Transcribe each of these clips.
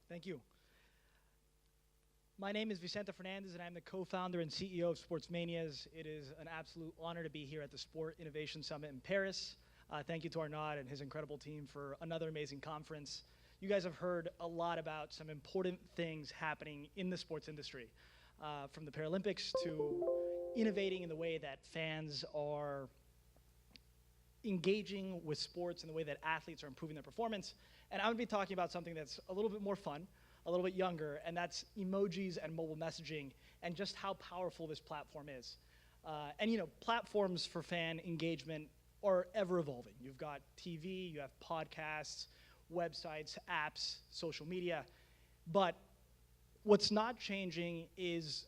Thank you. My name is Vicente Fernandez, and I'm the co-founder and CEO of Sportsmanias. It is an absolute honor to be here at the Sport Innovation Summit in Paris. Thank you to Arnaud and his incredible team for another amazing conference. You guys have heard a lot about some important things happening in the sports industry, from the Paralympics to innovating in the way that fans are engaging with sports and the way that athletes are improving their performance. And I'm going to be talking about something that's a little bit more fun, a little bit younger, and that's emojis and mobile messaging and just how powerful this platform is. Platforms for fan engagement are ever evolving. You've got TV, you have podcasts, websites, apps, social media, but what's not changing is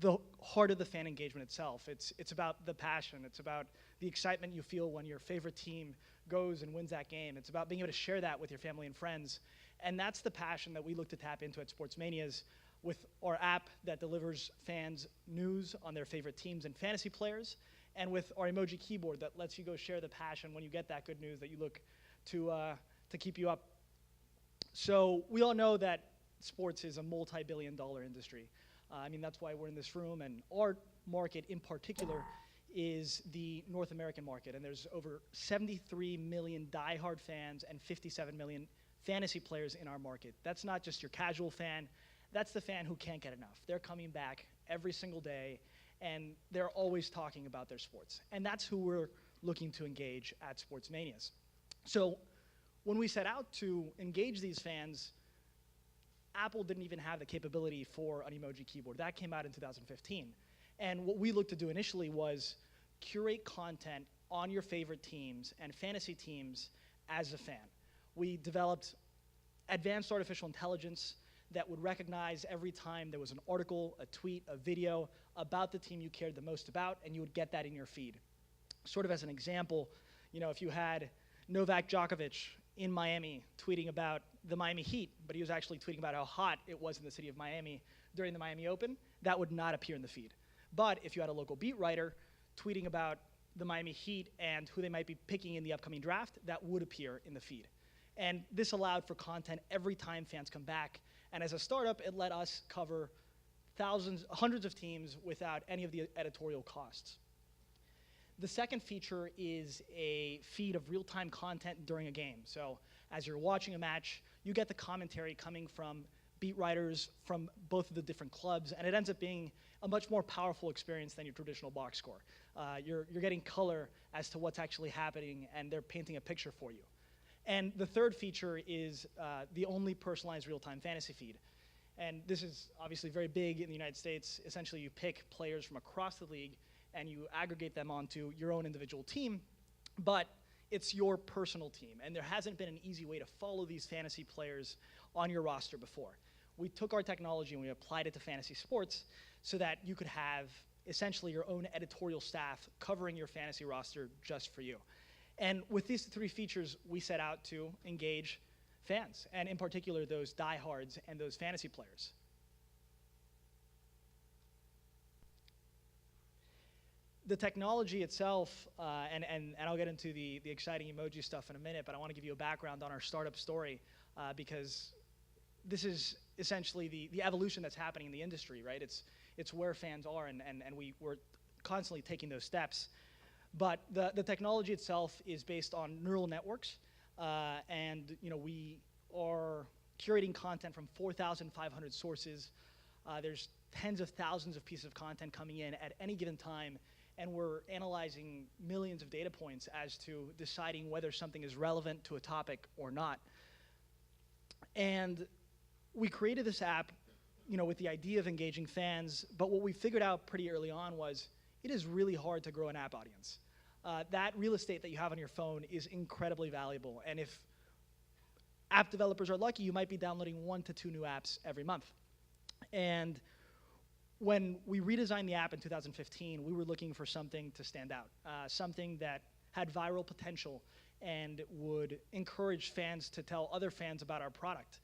the heart of the fan engagement itself. It's about the passion. It's about the excitement you feel when your favorite team goes and wins that game. It's about being able to share that with your family and friends. And that's the passion that we look to tap into at Sportsmanias with our app that delivers fans news on their favorite teams and fantasy players, and with our Emoji keyboard that lets you go share the passion when you get that good news that you look to keep you up. So we all know that sports is a multi-billion-dollar industry. That's why we're in this room, and our market in particular is the North American market, and there's over 73 million diehard fans and 57 million fantasy players in our market. That's not just your casual fan, that's the fan who can't get enough. They're coming back every single day, and they're always talking about their sports. And that's who we're looking to engage at Sportsmanias. So when we set out to engage these fans, Apple didn't even have the capability for an emoji keyboard. That came out in 2015. And what we looked to do initially was curate content on your favorite teams and fantasy teams as a fan. We developed advanced artificial intelligence that would recognize every time there was an article, a tweet, a video about the team you cared the most about, and you would get that in your feed. Sort of as an example, if you had Novak Djokovic in Miami tweeting about the Miami Heat, but he was actually tweeting about how hot it was in the city of Miami during the Miami Open, that would not appear in the feed. But if you had a local beat writer tweeting about the Miami Heat and who they might be picking in the upcoming draft, that would appear in the feed. And this allowed for content every time fans come back. And as a startup, it let us cover hundreds of teams without any of the editorial costs. The second feature is a feed of real-time content during a game. So as you're watching a match, you get the commentary coming from beat writers from both of the different clubs, and it ends up being a much more powerful experience than your traditional box score. You're getting color as to what's actually happening, and they're painting a picture for you. And the third feature is the only personalized real-time fantasy feed. And this is obviously very big in the United States. Essentially, you pick players from across the league, and you aggregate them onto your own individual team, but it's your personal team. And there hasn't been an easy way to follow these fantasy players on your roster before. We took our technology and we applied it to fantasy sports so that you could have essentially your own editorial staff covering your fantasy roster just for you. And with these three features, we set out to engage fans, and in particular, those diehards and those fantasy players. The technology itself, and I'll get into the exciting emoji stuff in a minute, but I want to give you a background on our startup story because this is essentially the evolution that's happening in the industry, right? It's where fans are, and we're constantly taking those steps. But the technology itself is based on neural networks, and we are curating content from 4,500 sources. There's tens of thousands of pieces of content coming in at any given time, and we're analyzing millions of data points as to deciding whether something is relevant to a topic or not. And we created this app, with the idea of engaging fans, but what we figured out pretty early on was it is really hard to grow an app audience. That real estate that you have on your phone is incredibly valuable, and if app developers are lucky, you might be downloading 1 to 2 new apps every month. And when we redesigned the app in 2015, we were looking for something to stand out, something that had viral potential and would encourage fans to tell other fans about our product.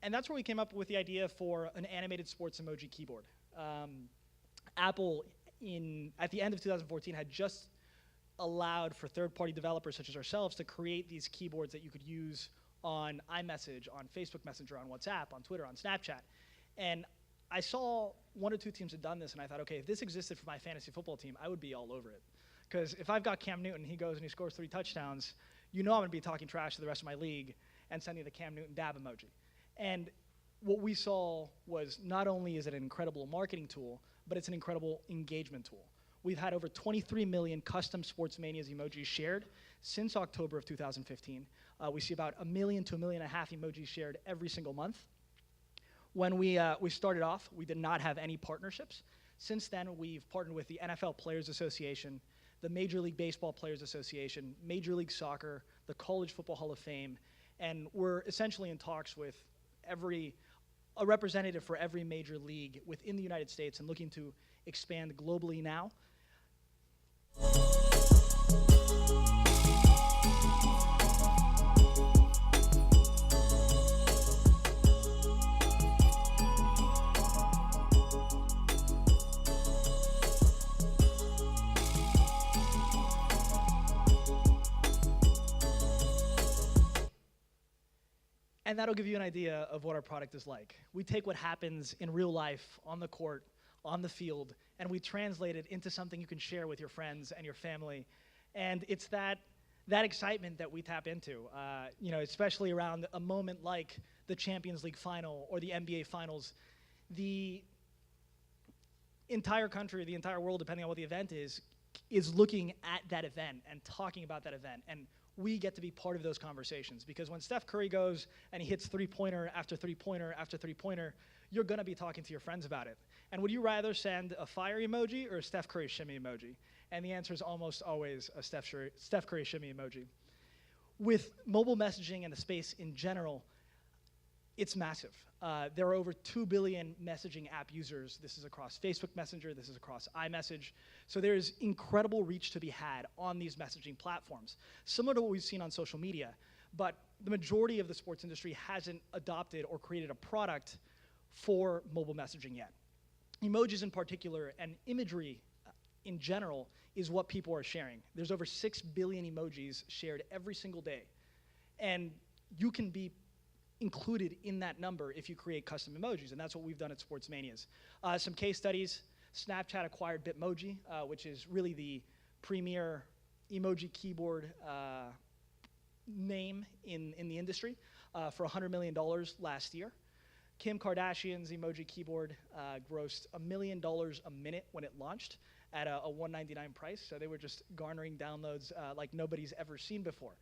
And that's where we came up with the idea for an animated sports emoji keyboard. Apple, at the end of 2014, had just allowed for third-party developers such as ourselves to create these keyboards that you could use on iMessage, on Facebook Messenger, on WhatsApp, on Twitter, on Snapchat. And I saw one or two teams had done this, and I thought, okay, if this existed for my fantasy football team, I would be all over it. Because if I've got Cam Newton, he goes and he scores 3 touchdowns, you know I'm going to be talking trash to the rest of my league and sending the Cam Newton dab emoji. And what we saw was not only is it an incredible marketing tool, but it's an incredible engagement tool. We've had over 23 million custom Sportsmanias emojis shared since October of 2015. We see about 1 million to 1.5 million emojis shared every single month. When we started off, we did not have any partnerships. Since then, we've partnered with the NFL Players Association, the Major League Baseball Players Association, Major League Soccer, the College Football Hall of Fame, and we're essentially in talks with a representative for every major league within the United States and looking to expand globally now. And that'll give you an idea of what our product is like. We take what happens in real life, on the court, on the field, and we translate it into something you can share with your friends and your family. And it's that excitement that we tap into, especially around a moment like the Champions League final or the NBA finals. The entire country, the entire world, depending on what the event is looking at that event and talking about that event. And we get to be part of those conversations, because when Steph Curry goes and he hits three-pointer after three-pointer after three-pointer, you're going to be talking to your friends about it. And would you rather send a fire emoji or a Steph Curry shimmy emoji? And the answer is almost always a Steph Curry shimmy emoji. With mobile messaging and the space in general, it's massive. There are over 2 billion messaging app users. This is across Facebook Messenger. This is across iMessage. So there's incredible reach to be had on these messaging platforms, similar to what we've seen on social media. But the majority of the sports industry hasn't adopted or created a product for mobile messaging yet. Emojis in particular and imagery in general is what people are sharing. There's over 6 billion emojis shared every single day. And you can be included in that number if you create custom emojis, and that's what we've done at Sportsmanias. Some case studies: Snapchat acquired Bitmoji, which is really the premier emoji keyboard name in the industry, for $100 million last year. Kim Kardashian's emoji keyboard grossed $1 million a minute when it launched at a $199 price, so they were just garnering downloads like nobody's ever seen before.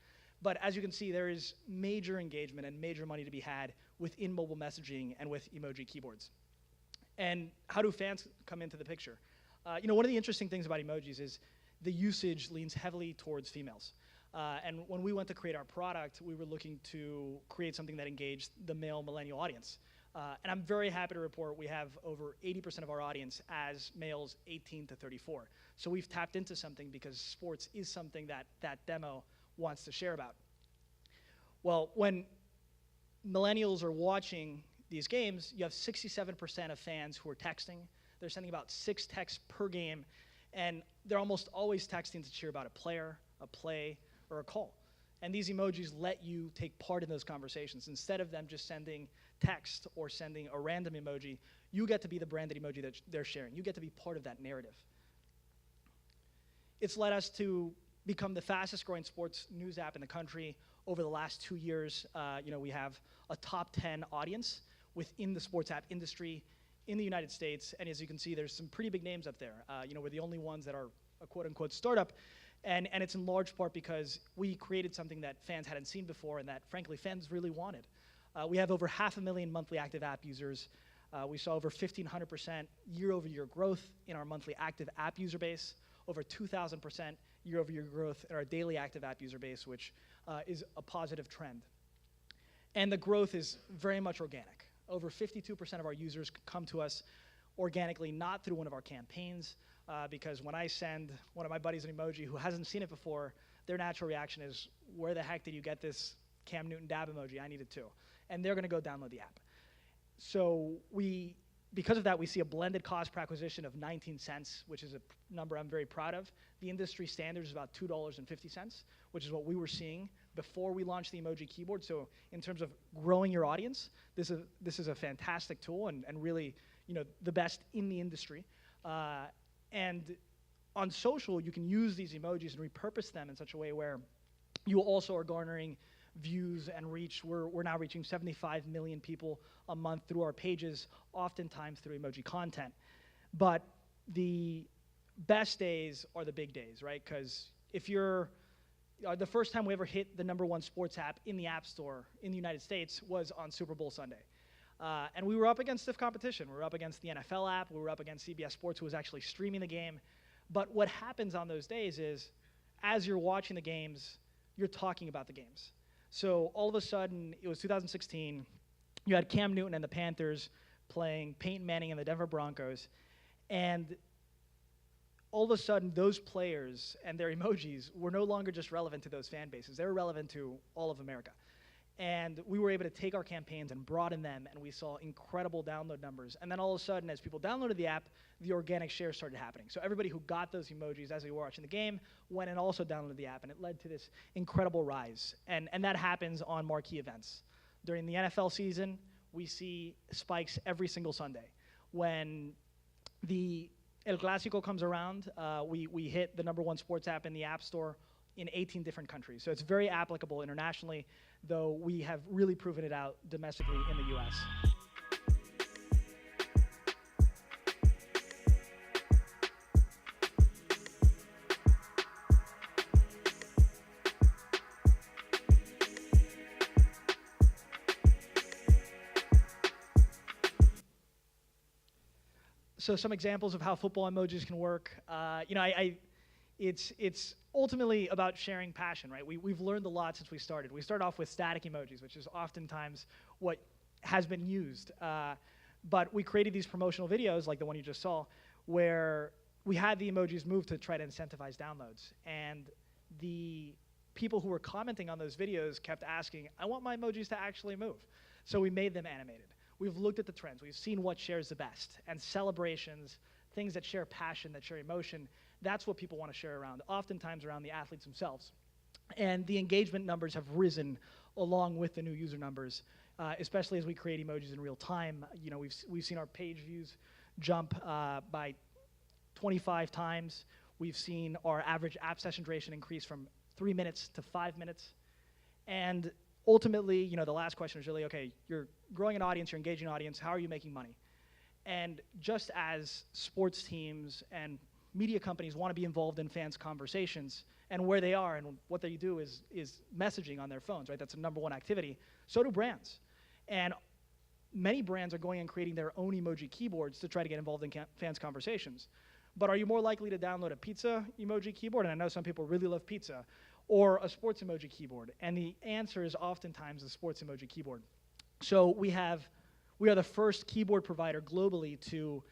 But as you can see, there is major engagement and major money to be had within mobile messaging and with emoji keyboards. And how do fans come into the picture? One of the interesting things about emojis is the usage leans heavily towards females. And when we went to create our product, we were looking to create something that engaged the male millennial audience. And I'm very happy to report we have over 80% of our audience as males 18 to 34. So we've tapped into something because sports is something that demo wants to share about. Well, when millennials are watching these games, you have 67% of fans who are texting. They're sending about 6 texts per game, and they're almost always texting to cheer about a player, a play, or a call. And these emojis let you take part in those conversations. Instead of them just sending text or sending a random emoji, you get to be the branded emoji that they're sharing. You get to be part of that narrative. It's led us to become the fastest growing sports news app in the country over the last 2 years. We have a top 10 audience within the sports app industry in the United States. And as you can see, there's some pretty big names up there. We're the only ones that are a quote unquote startup. And it's in large part because we created something that fans hadn't seen before and that frankly fans really wanted. We have over 500,000 monthly active app users. We saw over 1,500% year-over-year growth in our monthly active app user base, over 2,000% year-over-year growth in our daily active app user base, which is a positive trend. And the growth is very much organic. Over 52% of our users come to us organically, not through one of our campaigns, because when I send one of my buddies an emoji who hasn't seen it before, their natural reaction is, where the heck did you get this Cam Newton dab emoji? I need it too. And they're going to go download the app. So we because of that, we see a blended cost per acquisition of 19 cents, which is a number I'm very proud of. The industry standard is about $2.50, which is what we were seeing before we launched the Emoji keyboard. So in terms of growing your audience, this is a fantastic tool and really, the best in the industry. And on social, you can use these emojis and repurpose them in such a way where you also are garnering views and reach. We're now reaching 75 million people a month through our pages, oftentimes through emoji content. But the best days are the big days, right? Because if you're, the first time we ever hit the #1 sports app in the App Store in the United States was on Super Bowl Sunday. And we were up against stiff competition. We were up against the NFL app. We were up against CBS Sports, who was actually streaming the game. But what happens on those days is, as you're watching the games, you're talking about the games. So all of a sudden, it was 2016, you had Cam Newton and the Panthers playing Peyton Manning and the Denver Broncos, and all of a sudden, those players and their emojis were no longer just relevant to those fan bases. They were relevant to all of America. And we were able to take our campaigns and broaden them, and we saw incredible download numbers. And then all of a sudden, as people downloaded the app, the organic shares started happening. So everybody who got those emojis as they were watching the game went and also downloaded the app, and it led to this incredible rise. And that happens on marquee events. During the NFL season, we see spikes every single Sunday. When the El Clásico comes around, we hit the #1 sports app in the App Store in 18 different countries. So it's very applicable internationally, though we have really proven it out domestically in the US. So some examples of how football emojis can work. It's ultimately about sharing passion, right? We've learned a lot since we started. We started off with static emojis, which is oftentimes what has been used. But we created these promotional videos, like the one you just saw, where we had the emojis move to try to incentivize downloads. And the people who were commenting on those videos kept asking, I want my emojis to actually move. So we made them animated. We've looked at the trends. We've seen what shares the best. And celebrations, things that share passion, that share emotion, that's what people want to share around, oftentimes around the athletes themselves. And the engagement numbers have risen along with the new user numbers, especially as we create emojis in real time. We've seen our page views jump by 25 times. We've seen our average app session duration increase from 3 minutes to 5 minutes. And ultimately, the last question is really, okay, you're growing an audience, you're engaging an audience, how are you making money? And just as sports teams and media companies want to be involved in fans' conversations and where they are and what they do is messaging on their phones, right? That's a #1 activity. So do brands. And many brands are going and creating their own emoji keyboards to try to get involved in fans' conversations. But are you more likely to download a pizza emoji keyboard? And I know some people really love pizza. Or a sports emoji keyboard? And the answer is oftentimes the sports emoji keyboard. So we are the first keyboard provider globally to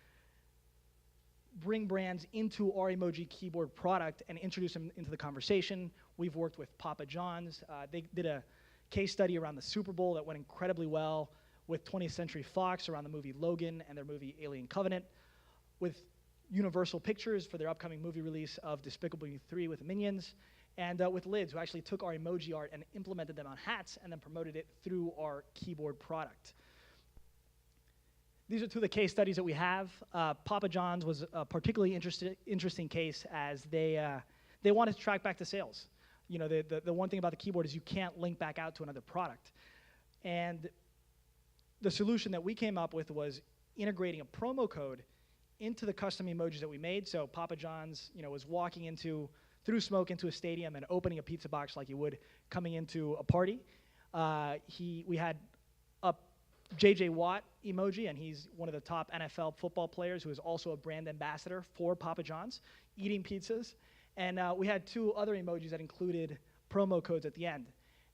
bring brands into our emoji keyboard product and introduce them into the conversation. We've worked with Papa John's. They did a case study around the Super Bowl that went incredibly well, with 20th Century Fox around the movie Logan and their movie Alien Covenant, with Universal Pictures for their upcoming movie release of Despicable Me 3 with the Minions, and with Lids, who actually took our emoji art and implemented them on hats and then promoted it through our keyboard product. These are two of the case studies that we have. Papa John's was a particularly interesting case, as they wanted to track back to sales. The one thing about the keyboard is you can't link back out to another product. And the solution that we came up with was integrating a promo code into the custom emojis that we made. So Papa John's, was walking through smoke into a stadium and opening a pizza box like you would coming into a party. We had a J.J. Watt emoji, and he's one of the top NFL football players who is also a brand ambassador for Papa John's, eating pizzas. And we had 2 other emojis that included promo codes at the end.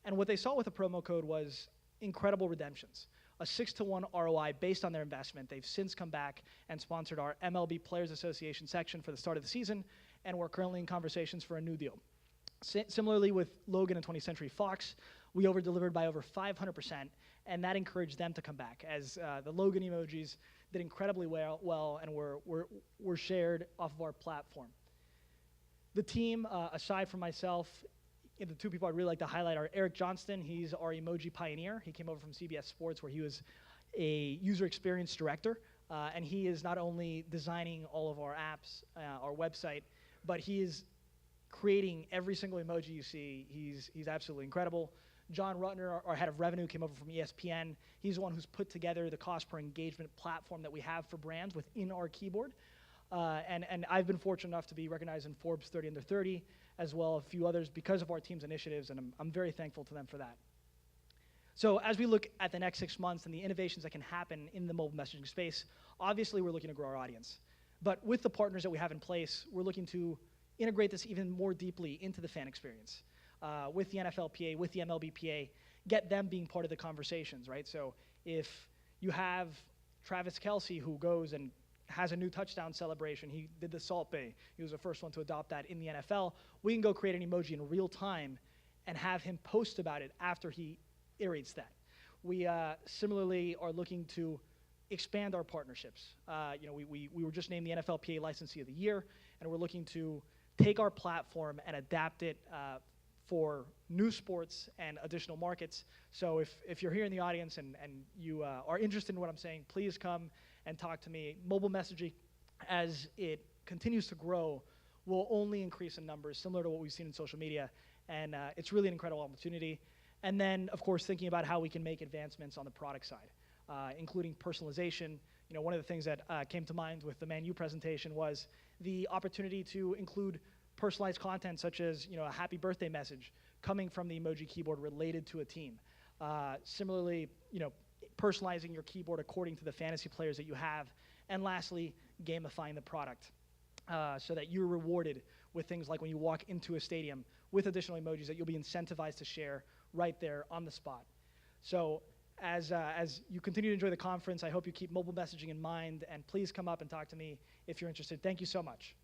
And what they saw with the promo code was incredible redemptions, a 6-to-1 ROI based on their investment. They've since come back and sponsored our MLB Players Association section for the start of the season, and we're currently in conversations for a new deal. Similarly with Logan and 20th Century Fox, we over-delivered by over 500%, and that encouraged them to come back, as the Logan emojis did incredibly well and were shared off of our platform. The team, aside from myself, the two people I'd really like to highlight are Eric Johnston. He's our emoji pioneer. He came over from CBS Sports, where he was a user experience director, and he is not only designing all of our apps, our website, but he is creating every single emoji you see. He's absolutely incredible. John Rutner, our head of revenue, came over from ESPN. He's the one who's put together the cost per engagement platform that we have for brands within our keyboard. And I've been fortunate enough to be recognized in Forbes 30 Under 30, as well as a few others because of our team's initiatives, and I'm very thankful to them for that. So as we look at the next 6 months and the innovations that can happen in the mobile messaging space, obviously we're looking to grow our audience. But with the partners that we have in place, we're looking to integrate this even more deeply into the fan experience. With the NFLPA, with the MLBPA, get them being part of the conversations, right? So if you have Travis Kelce who goes and has a new touchdown celebration, he did the Salt Bay, he was the first one to adopt that in the NFL, we can go create an emoji in real time and have him post about it after he iterates that. We similarly are looking to expand our partnerships. We were just named the NFLPA Licensee of the Year, and we're looking to take our platform and adapt it for new sports and additional markets. So if you're here in the audience and you are interested in what I'm saying, please come and talk to me. Mobile messaging, as it continues to grow, will only increase in numbers, similar to what we've seen in social media. And it's really an incredible opportunity. And then, of course, thinking about how we can make advancements on the product side, including personalization. You know, one of the things that came to mind with the Man U presentation was the opportunity to include personalized content, such as a happy birthday message coming from the emoji keyboard related to a team. Similarly, personalizing your keyboard according to the fantasy players that you have. And lastly, gamifying the product so that you're rewarded with things like when you walk into a stadium with additional emojis that you'll be incentivized to share right there on the spot. So as you continue to enjoy the conference, I hope you keep mobile messaging in mind, and please come up and talk to me if you're interested. Thank you so much.